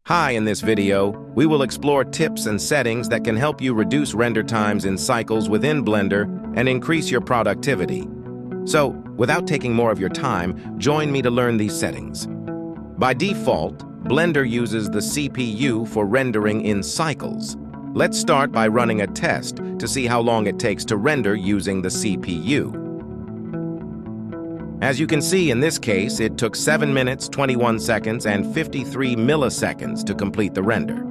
Hi, in this video, we will explore tips and settings that can help you reduce render times in cycles within Blender and increase your productivity. So, without taking more of your time, join me to learn these settings. By default, Blender uses the CPU for rendering in cycles. Let's start by running a test to see how long it takes to render using the CPU. As you can see in this case, it took 7 minutes, 21 seconds, and 53 milliseconds to complete the render.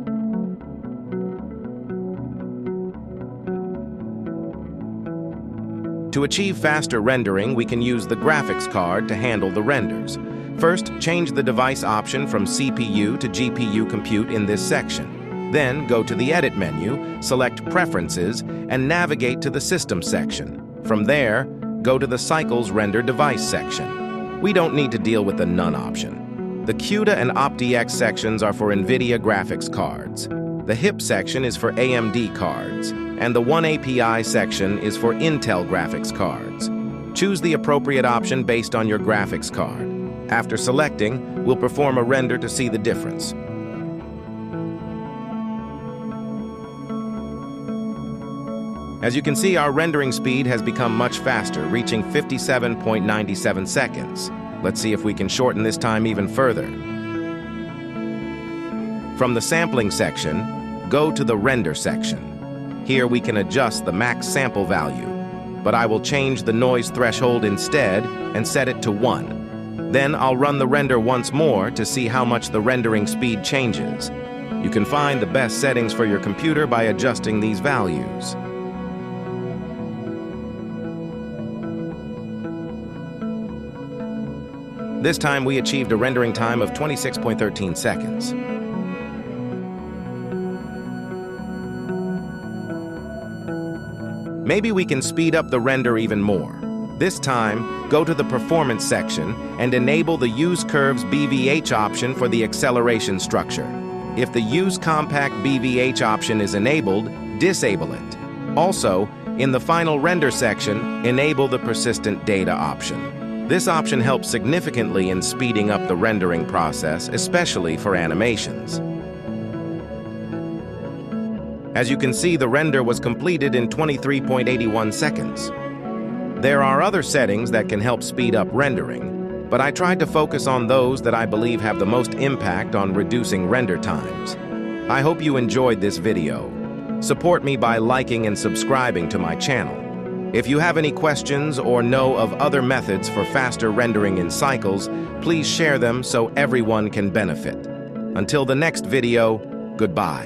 To achieve faster rendering, we can use the graphics card to handle the renders. First, change the device option from CPU to GPU compute in this section. Then, go to the Edit menu, select Preferences, and navigate to the System section. From there, go to the Cycles Render Device section. We don't need to deal with the None option. The CUDA and OptiX sections are for NVIDIA graphics cards. The HIP section is for AMD cards, and the One API section is for Intel graphics cards. Choose the appropriate option based on your graphics card. After selecting, we'll perform a render to see the difference. As you can see, our rendering speed has become much faster, reaching 57.97 seconds. Let's see if we can shorten this time even further. From the sampling section, go to the render section. Here we can adjust the max sample value, but I will change the noise threshold instead and set it to 1. Then I'll run the render once more to see how much the rendering speed changes. You can find the best settings for your computer by adjusting these values. This time we achieved a rendering time of 26.13 seconds. Maybe we can speed up the render even more. This time, go to the Performance section and enable the Use Curves BVH option for the acceleration structure. If the Use Compact BVH option is enabled, disable it. Also, in the Final Render section, enable the Persistent Data option. This option helps significantly in speeding up the rendering process, especially for animations. As you can see, the render was completed in 23.81 seconds. There are other settings that can help speed up rendering, but I tried to focus on those that I believe have the most impact on reducing render times. I hope you enjoyed this video. Support me by liking and subscribing to my channel. If you have any questions or know of other methods for faster rendering in cycles, please share them so everyone can benefit. Until the next video, goodbye.